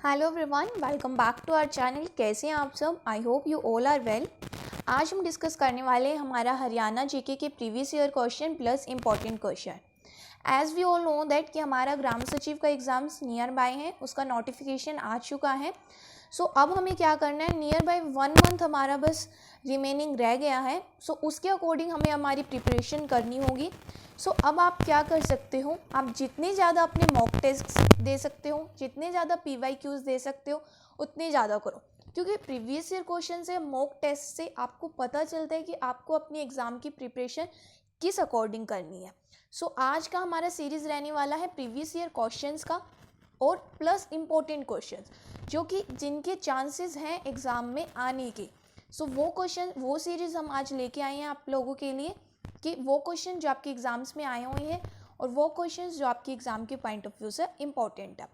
Hello everyone, welcome back to our channel. कैसे हैं आप सब? I hope you all are well. आज हम डिस्कस करने वाले हैं हमारा हरियाणा जीके के previous year question plus important question. As we all know that कि हमारा ग्राम सचिव का एग्ज़ाम्स नियर बाय है, उसका नोटिफिकेशन आ चुका है। सो अब हमें क्या करना है, नियर बाय 1 मंथ हमारा बस रिमेनिंग रह गया है। सो उसके अकॉर्डिंग हमें हमारी प्रिपरेशन करनी होगी। सो अब आप क्या कर सकते हो, आप जितने ज़्यादा अपने मॉक टेस्ट दे सकते हो, जितने ज़्यादा PYQs दे सकते हो उतने ज़्यादा करो, क्योंकि प्रीवियस ईयर क्वेश्चन से, मॉक टेस्ट से आपको पता चलता है कि आपको अपनी एग्ज़ाम की प्रिपरेशन किस अकॉर्डिंग करनी है। सो आज का हमारा सीरीज़ रहने वाला है प्रीवियस ईयर क्वेश्चंस का और प्लस इम्पोर्टेंट क्वेश्चंस जो कि जिनके चांसेस हैं एग्ज़ाम में आने के। सो वो सीरीज़ हम आज लेके आए हैं आप लोगों के लिए कि वो क्वेश्चन जो आपके एग्ज़ाम्स में आए हुए हैं और वो क्वेश्चन जो आपके एग्ज़ाम के पॉइंट ऑफ व्यू से इम्पॉर्टेंट है।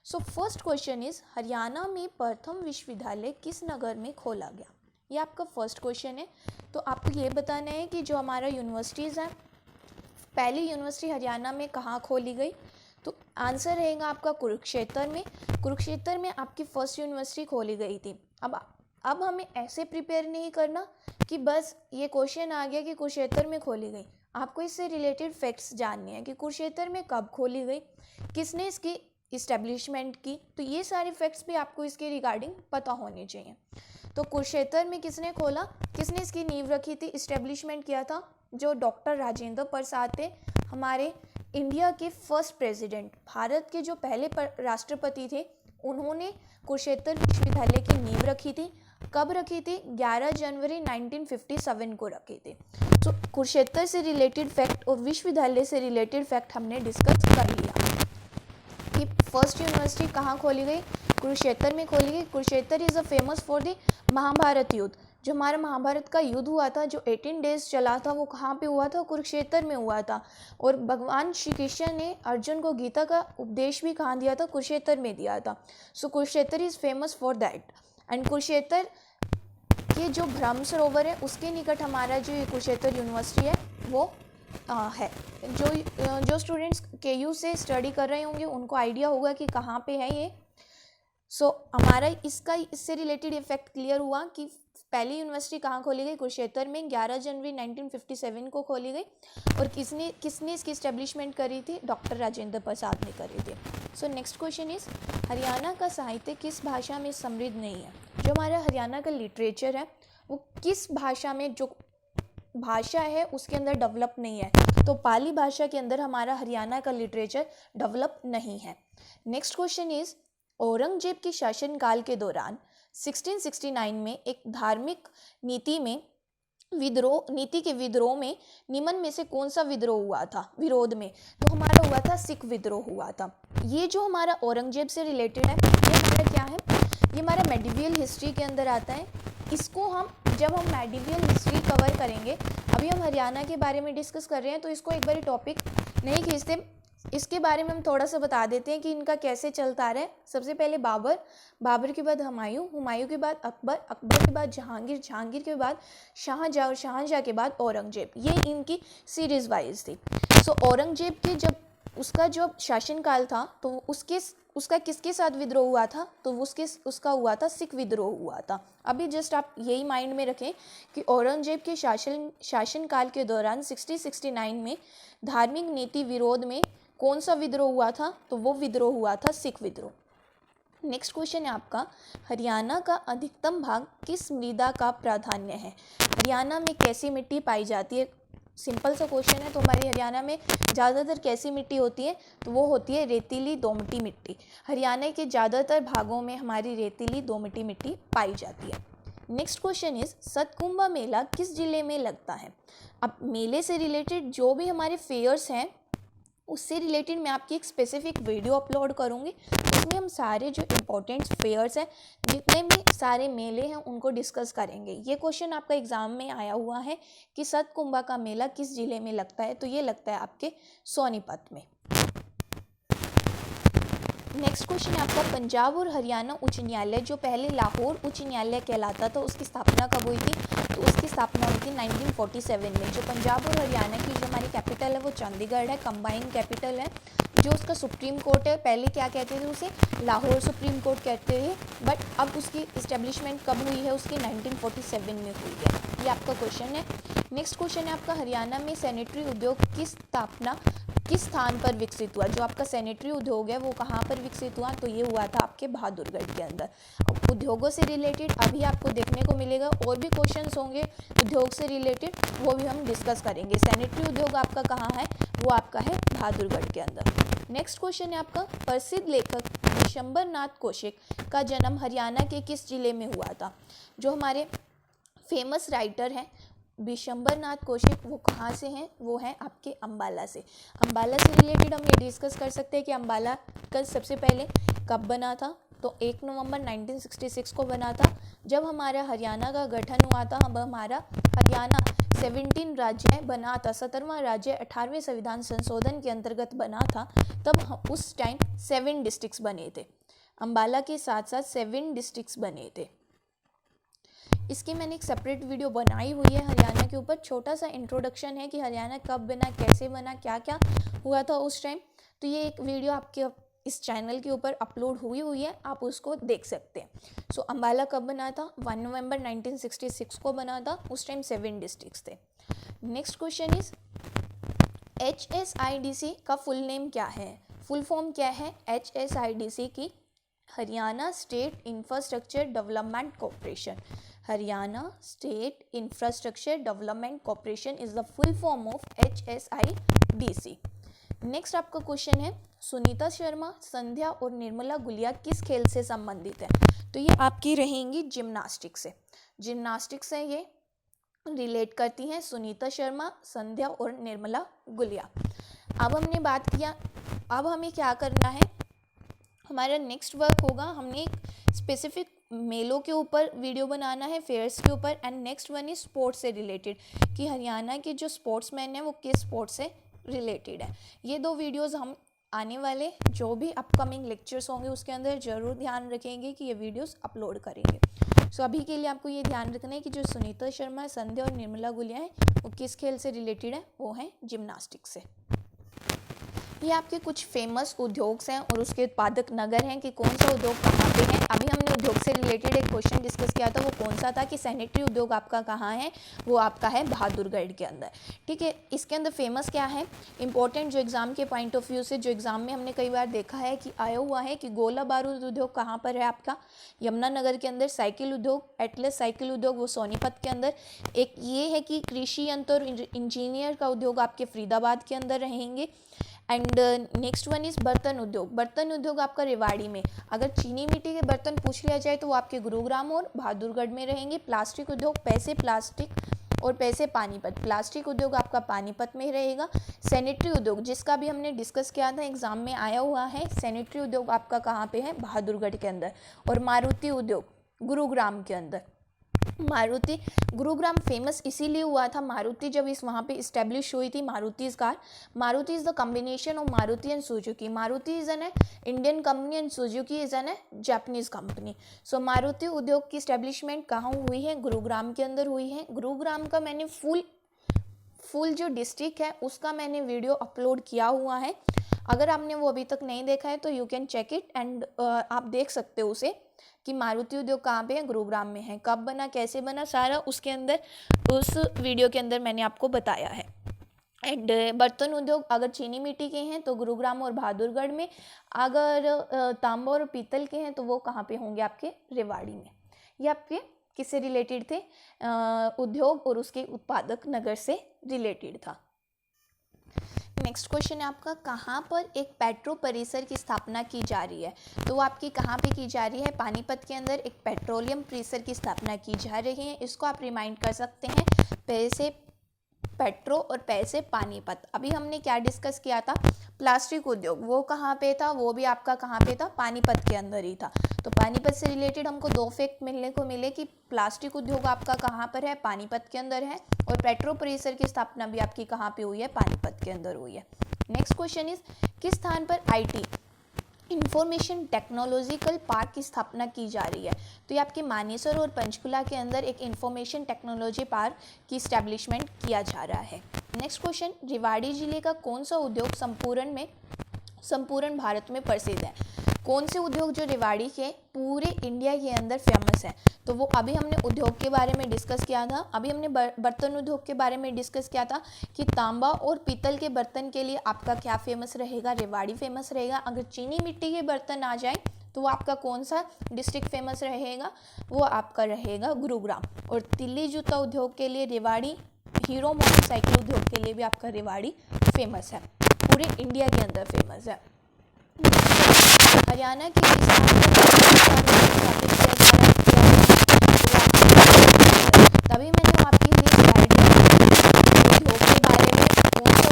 So first question is, Haryana में प्रथम विश्वविद्यालय किस नगर में खोला गया? ये आपका फर्स्ट क्वेश्चन है। तो आपको ये बताना है कि जो हमारा यूनिवर्सिटीज़ हैं, पहली यूनिवर्सिटी हरियाणा में कहाँ खोली गई? तो आंसर रहेगा आपका कुरुक्षेत्र में। कुरुक्षेत्र में आपकी फर्स्ट यूनिवर्सिटी खोली गई थी। अब हमें ऐसे प्रिपेयर नहीं करना कि बस ये क्वेश्चन आ गया कि कुरुक्षेत्र में खोली गई। आपको इससे रिलेटेड फैक्ट्स जानने हैं कि कुरुक्षेत्र में कब खोली गई, किसने इसकी इस्टेब्लिशमेंट की। तो ये सारे फैक्ट्स भी आपको इसके रिगार्डिंग पता होने चाहिए। तो कुरुक्षेत्र में किसने खोला, किसने इसकी नींव रखी थी, इस्टेब्लिशमेंट किया था? जो डॉक्टर राजेंद्र प्रसाद थे, हमारे इंडिया के फर्स्ट प्रेसिडेंट, भारत के जो पहले राष्ट्रपति थे, उन्होंने कुरुक्षेत्र विश्वविद्यालय की नींव रखी थी। कब रखी थी? 11 जनवरी 1957 को रखी थी। तो कुरुक्षेत्र से रिलेटेड फैक्ट और विश्वविद्यालय से रिलेटेड फैक्ट हमने डिस्कस कर लिया कि फर्स्ट यूनिवर्सिटी कहाँ खोली गई, कुरुक्षेत्र में खोली गई। Kurukshetra is a famous for the Mahabharata yuddh. जो हमारा महाभारत का युद्ध हुआ था, जो 18 डेज चला था, वो कहाँ पे हुआ था? कुरुक्षेत्र में हुआ था। और भगवान श्री कृष्ण ने अर्जुन को गीता का उपदेश भी कहाँ दिया था? कुरुक्षेत्र में दिया था। So Kurukshetra is famous for that. And Kurukshetra के जो ब्रह्म सरोवर है उसके निकट हमारा जो ये कुरुक्षेत्र यूनिवर्सिटी है वो है। जो स्टूडेंट्स KU से स्टडी कर रहे होंगे उनको आइडिया होगा कि कहाँ पे है ये। सो हमारा इससे रिलेटेड इफेक्ट क्लियर हुआ कि पहली यूनिवर्सिटी कहाँ खोली गई? कुरुक्षेत्र में 11 जनवरी 1957 को खोली गई। और किसने इसकी इस्टेब्लिशमेंट करी थी? डॉक्टर राजेंद्र प्रसाद ने करी थी। So next question is, Haryana का साहित्य किस भाषा में समृद्ध नहीं है? जो हमारा हरियाणा का लिटरेचर है वो किस भाषा में, जो भाषा है उसके अंदर डेवलप नहीं है? तो पाली भाषा के अंदर हमारा हरियाणा का लिटरेचर डेवलप नहीं है। नेक्स्ट क्वेश्चन इज़, औरंगजेब के शासनकाल के दौरान 1669 में एक धार्मिक नीति के विद्रोह में निम्न में से कौन सा विद्रोह हुआ था विरोध में? तो हमारा हुआ था सिख विद्रोह हुआ था। ये जो हमारा औरंगजेब से रिलेटेड है, ये हमारा क्या है? ये हमारा मेडिवियल हिस्ट्री के अंदर आता है। इसको जब हम मेडिवियल हिस्ट्री कवर करेंगे, अभी हम हरियाणा के बारे में डिस्कस कर रहे हैं तो इसको एक बार टॉपिक नहीं खींचते, इसके बारे में हम थोड़ा सा बता देते हैं कि इनका कैसे चलता रहा है। सबसे पहले बाबर के बाद हुमायूं के बाद अकबर के बाद जहांगीर के बाद शाहजहाँ और शाहजहाँ के बाद औरंगजेब। ये इनकी सीरीज वाइज थी। सो औरंगजेब के जब उसका जो शासनकाल था तो उसका किसके साथ विद्रोह हुआ था? तो उसका हुआ था सिख विद्रोह हुआ था। अभी जस्ट आप यही माइंड में रखें कि औरंगजेब के शासनकाल के दौरान 1669 में धार्मिक नीति विरोध में कौन सा विद्रोह हुआ था? तो वो विद्रोह हुआ था सिख विद्रोह। नेक्स्ट क्वेश्चन है आपका, हरियाणा का अधिकतम भाग किस मृदा का प्राधान्य है? हरियाणा में कैसी मिट्टी पाई जाती है? सिंपल सा क्वेश्चन है। तो हमारे हरियाणा में ज़्यादातर कैसी मिट्टी होती है? तो वो होती है रेतीली दोमटी मिट्टी। हरियाणा के ज़्यादातर भागों में हमारी रेतीली दोमटी मिट्टी पाई जाती है। नेक्स्ट क्वेश्चन इज, सतकुंभा मेला किस जिले में लगता है? अब मेले से रिलेटेड जो भी हमारे फेयर्स हैं उससे रिलेटेड मैं आपकी एक स्पेसिफिक वीडियो अपलोड करूँगी। उसमें हम सारे जो इम्पोर्टेंट फेयर्स हैं, जितने भी सारे मेले हैं, उनको डिस्कस करेंगे। ये क्वेश्चन आपका एग्ज़ाम में आया हुआ है कि सतकुंभा का मेला किस जिले में लगता है? तो ये लगता है आपके सोनीपत में। नेक्स्ट क्वेश्चन है आपका, पंजाब और हरियाणा उच्च न्यायालय जो पहले लाहौर उच्च न्यायालय कहलाता था, उसकी स्थापना कब हुई थी? तो उसकी स्थापना हुई थी 1947 में। जो पंजाब और हरियाणा की जो हमारी कैपिटल है वो चंडीगढ़ है, कंबाइंड कैपिटल है। जो उसका सुप्रीम कोर्ट है, पहले क्या कहते थे उसे, लाहौर सुप्रीम कोर्ट कहते थे, बट अब उसकी इस्टेब्लिशमेंट कब हुई है, उसकी 1947 में हुई है। ये आपका क्वेश्चन है। नेक्स्ट क्वेश्चन है आपका, हरियाणा में सैनिटरी उद्योग की स्थापना किस स्थान पर विकसित हुआ। जो आपका सैनिटरी उद्योग है वो कहाँ पर विकसित हुआ, तो ये हुआ था आपके बहादुरगढ़ के अंदर। उद्योगों से रिलेटेड अभी आपको देखने को मिलेगा, और भी क्वेश्चंस होंगे उद्योग से रिलेटेड, वो भी हम डिस्कस करेंगे। सैनिटरी उद्योग आपका कहाँ है, वो आपका है बहादुरगढ़ के अंदर। नेक्स्ट क्वेश्चन है आपका, प्रसिद्ध लेखक विशंबर नाथ कौशिक का जन्म हरियाणा के किस जिले में हुआ था। जो हमारे फेमस राइटर हैं विशंबर नाथ कौशिक, वो कहाँ से हैं, वो हैं आपके अम्बाला से। अम्बाला से रिलेटेड हम ये डिस्कस कर सकते हैं कि अम्बाला का सबसे पहले कब बना था, तो 1 नवंबर 1966 को बना था। जब हमारा हरियाणा का गठन हुआ था, अब हमारा हरियाणा 17 राज्य बना था, 17वां राज्य 18वें संविधान संशोधन के अंतर्गत बना था। तब उस टाइम 7 डिस्ट्रिक्ट्स बने थे, अम्बाला के साथ साथ 7 डिस्ट्रिक्ट्स बने थे। इसकी मैंने एक सेपरेट वीडियो बनाई हुई है हरियाणा के ऊपर। छोटा सा इंट्रोडक्शन है कि हरियाणा कब बना, कैसे बना, क्या क्या हुआ था उस टाइम। तो ये एक वीडियो आपके इस चैनल के ऊपर अपलोड हुई है, आप उसको देख सकते हैं। सो अम्बाला कब बना था, 1 नवंबर 1966 को बना था। उस टाइम 7 डिस्ट्रिक्ट्स थे। नेक्स्ट क्वेश्चन इज, HSIDC का फुल नेम क्या है, फुल फॉर्म क्या है HSIDC की, Haryana state infrastructure development corporation. Haryana state infrastructure development corporation is the full form of HSIDC। Next आपका क्वेश्चन है, सुनीता शर्मा, संध्या और निर्मला गुलिया किस खेल से संबंधित है। तो ये आपकी रहेंगी जिम्नास्टिक से, जिम्नास्टिक से ये रिलेट करती हैं सुनीता शर्मा, संध्या और निर्मला गुलिया। अब हमने बात किया, अब हमें क्या करना है, हमारा नेक्स्ट वर्क होगा, हमने एक स्पेसिफिक मेलों के ऊपर वीडियो बनाना है, फेयर्स के ऊपर। And next one is sports से रिलेटेड, कि हरियाणा के जो स्पोर्ट्समैन हैं वो किस स्पोर्ट्स से रिलेटेड है। ये 2 वीडियोस हम आने वाले जो भी अपकमिंग लेक्चर्स होंगे उसके अंदर ज़रूर ध्यान रखेंगे कि ये वीडियोस अपलोड करेंगे। सो अभी के लिए आपको ये ध्यान रखना है कि जो सुनीता शर्मा, संध्या और निर्मला गुलिया हैं वो किस खेल से रिलेटेड है, वो हैं जिम्नास्टिक से। ये आपके कुछ फेमस उद्योग हैं और उसके उत्पादक नगर हैं कि कौन सा उद्योग कहाँ पे है। अभी हमने उद्योग से रिलेटेड एक क्वेश्चन डिस्कस किया था, वो कौन सा था कि सैनिटरी उद्योग आपका कहाँ है, वो आपका है बहादुरगढ़ के अंदर। ठीक है, इसके अंदर फेमस क्या है, इंपॉर्टेंट जो एग्जाम के पॉइंट ऑफ व्यू से, जो एग्जाम में हमने कई बार देखा है कि आया हुआ है कि गोला बारूद उद्योग कहाँ पर है आपका, यमुनानगर के अंदर। साइकिल उद्योग, एटलस साइकिल उद्योग, वो सोनीपत के अंदर। एक ये है कि कृषि यंत्र और इंजीनियर का उद्योग आपके फरीदाबाद के अंदर रहेंगे। एंड नेक्स्ट वन इज बर्तन उद्योग, बर्तन उद्योग आपका रेवाड़ी में। अगर चीनी मिट्टी के बर्तन पूछ लिया जाए तो वो आपके गुरुग्राम और बहादुरगढ़ में रहेंगे। प्लास्टिक उद्योग, पैसे प्लास्टिक और पैसे पानीपत, प्लास्टिक उद्योग आपका पानीपत में रहेगा। सैनिटरी उद्योग जिसका भी हमने डिस्कस किया था, एग्जाम में आया हुआ है, सैनिटरी उद्योग आपका कहाँ पे है, बहादुरगढ़ के अंदर। और मारुति उद्योग गुरुग्राम के अंदर। मारुति गुरुग्राम फेमस इसीलिए हुआ था, मारुति जब इस वहाँ पे इस्टेब्लिश हुई थी, मारुति's car. Maruti is the combination of Maruti and Suzuki. Maruti is an Indian company and Suzuki is a Japanese company. So Maruti Udyog की इस्टेब्लिशमेंट कहाँ हुई है, गुरुग्राम के अंदर हुई है। गुरुग्राम का मैंने फुल जो डिस्ट्रिक्ट है उसका मैंने वीडियो अपलोड किया हुआ है। अगर आपने वो अभी तक नहीं देखा है तो you can check it and आप देख सकते हो उसे कि मारुति उद्योग कहाँ पे है, गुरुग्राम में है। कब बना, कैसे बना, सारा उसके अंदर, उस वीडियो के अंदर मैंने आपको बताया है। एंड बर्तन उद्योग अगर चीनी मिट्टी के हैं तो गुरुग्राम और बहादुरगढ़ में, अगर तांबा और पीतल के हैं तो वो कहाँ पे होंगे, आपके रेवाड़ी में। ये आपके किससे रिलेटेड थे, उद्योग और उसके उत्पादक नगर से रिलेटेड था। नेक्स्ट क्वेश्चन है आपका, कहाँ पर एक पेट्रो परिसर की स्थापना की जा रही है। तो वो आपकी कहाँ पे की जा रही है, पानीपत के अंदर एक पेट्रोलियम परिसर की स्थापना की जा रही है। इसको आप रिमाइंड कर सकते हैं, पैसे पेट्रो और पैसे पानीपत। अभी हमने क्या डिस्कस किया था, प्लास्टिक उद्योग, वो कहाँ पे था, वो भी आपका कहाँ पे था, पानीपत के अंदर ही था। तो पानीपत से रिलेटेड हमको 2 फैक्ट मिलने को मिले कि प्लास्टिक उद्योग आपका कहाँ पर है, पानीपत के अंदर है, और पेट्रो परिसर की स्थापना भी आपकी कहाँ पे हुई है, पानीपत के अंदर हुई है। नेक्स्ट क्वेश्चन इज, किस स्थान पर IT इंफॉर्मेशन टेक्नोलॉजिकल पार्क की स्थापना की जा रही है। तो ये आपके मानेसर और पंचकुला के अंदर एक इंफॉर्मेशन टेक्नोलॉजी पार्क की इस्टेब्लिशमेंट किया जा रहा है। नेक्स्ट क्वेश्चन, रेवाड़ी जिले का कौन सा उद्योग संपूर्ण भारत में प्रसिद्ध है? कौन से उद्योग जो रेवाड़ी के पूरे इंडिया के अंदर फेमस है? तो वो अभी हमने उद्योग के बारे में डिस्कस किया था। अभी हमने बर्तन उद्योग के बारे में डिस्कस किया था कि तांबा और पीतल के बर्तन के लिए आपका क्या फेमस रहेगा? रेवाड़ी फेमस रहेगा। अगर चीनी मिट्टी के बर्तन आ जाए तो वो आपका कौन सा डिस्ट्रिक्ट फेमस रहेगा? वो आपका रहेगा गुरुग्राम। और तिल्ली जूता उद्योग के लिए रेवाड़ी, हीरो मोटरसाइकिल उद्योग के लिए भी आपका रेवाड़ी फेमस है, पूरे इंडिया के अंदर फेमस है। हरियाणा की तभी मैंने आपकी स्लाइड उद्योग के बारे में, कौन सा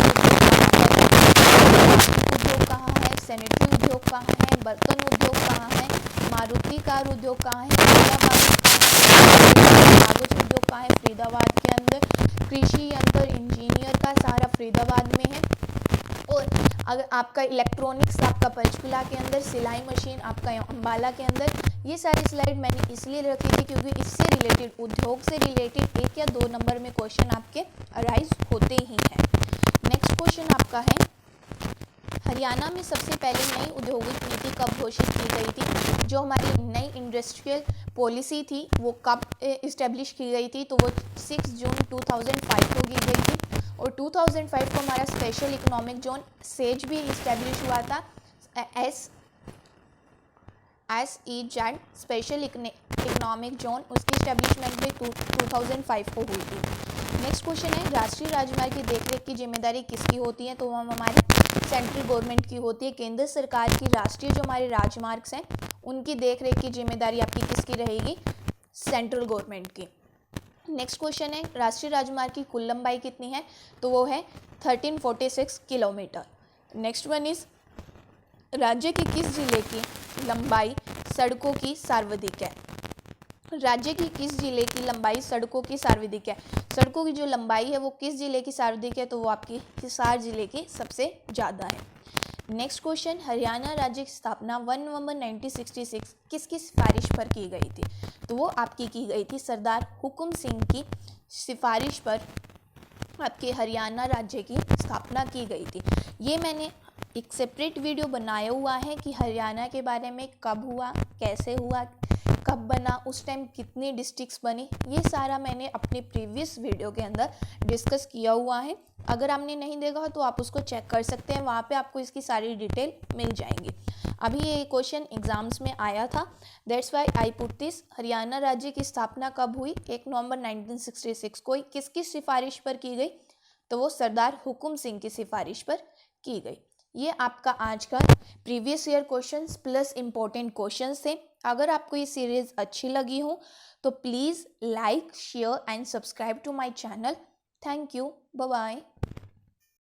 उद्योग कहाँ है, सैनिटरी उद्योग कहाँ है, बर्तन उद्योग कहाँ है, मारुति कार उद्योग कहाँ है, कागज उद्योग कहाँ है, फरीदाबाद के अंदर, कृषि यंत्र इंजीनियर का सारा फरीदाबाद में है। और अगर आपका इलेक्ट्रॉनिक्स आपका पंचकुला के अंदर, सिलाई मशीन आपका अम्बाला के अंदर। ये सारी स्लाइड मैंने इसलिए रखी थी क्योंकि इससे रिलेटेड, उद्योग से रिलेटेड 1 या 2 नंबर में क्वेश्चन आपके अराइज होते ही हैं। नेक्स्ट क्वेश्चन आपका है, हरियाणा में सबसे पहले नई औद्योगिक नीति कब घोषित की गई थी? जो हमारी नई इंडस्ट्रियल पॉलिसी थी वो कब इस्टेब्लिश की गई थी? तो वो 6 जून 2005 को की गई थी। और 2005 को हमारा स्पेशल इकोनॉमिक जोन सेज भी इस्टेब्लिश हुआ था। SEZ स्पेशल इकोनॉमिक जोन, उसकी इस्टेब्लिशमेंट भी 2005 को हुई थी। नेक्स्ट क्वेश्चन है, राष्ट्रीय राजमार्ग की देखरेख की जिम्मेदारी किसकी होती है? तो वो हमारे सेंट्रल गवर्नमेंट की होती है। केंद्र सरकार की राष्ट्रीय जो हमारे राजमार्ग हैं उनकी देखरेख की जिम्मेदारी आपकी किसकी रहेगी? सेंट्रल गवर्नमेंट की। नेक्स्ट क्वेश्चन है, राष्ट्रीय राजमार्ग की कुल लंबाई कितनी है? तो वो है 1346 किलोमीटर। नेक्स्ट वन इज, राज्य की किस जिले की लंबाई सड़कों की सर्वाधिक है? राज्य की किस जिले की लंबाई सड़कों की सर्वाधिक है? सड़कों की जो लंबाई है वो किस जिले की सर्वाधिक है? तो वो आपकी हिसार जिले की सबसे ज़्यादा है। नेक्स्ट क्वेश्चन, हरियाणा राज्य की स्थापना 1 नवंबर 1966 किसकी सिफारिश पर की गई थी? तो वो आपकी की गई थी सरदार हुकुम सिंह की सिफारिश पर आपके हरियाणा राज्य की स्थापना की गई थी। ये मैंने एक सेपरेट वीडियो बनाया हुआ है कि हरियाणा के बारे में कब हुआ, कैसे हुआ, कब बना, उस टाइम कितनी डिस्ट्रिक्ट्स बनी, ये सारा मैंने अपने प्रीवियस वीडियो के अंदर डिस्कस किया हुआ है। अगर आपने नहीं देखा तो आप उसको चेक कर सकते हैं, वहाँ पे आपको इसकी सारी डिटेल मिल जाएंगी। अभी ये क्वेश्चन एग्जाम्स में आया था, that's why I put this. Haryana राज्य की स्थापना कब हुई? 1 नवंबर 1966 को। किसकी सिफारिश पर की गई? तो वो सरदार हुकुम सिंह की सिफारिश पर की गई। ये आपका आज का previous year questions plus important questions थे। अगर आपको ये सीरीज़ अच्छी लगी हो तो please like, share and subscribe to my channel. Thank you, bye bye.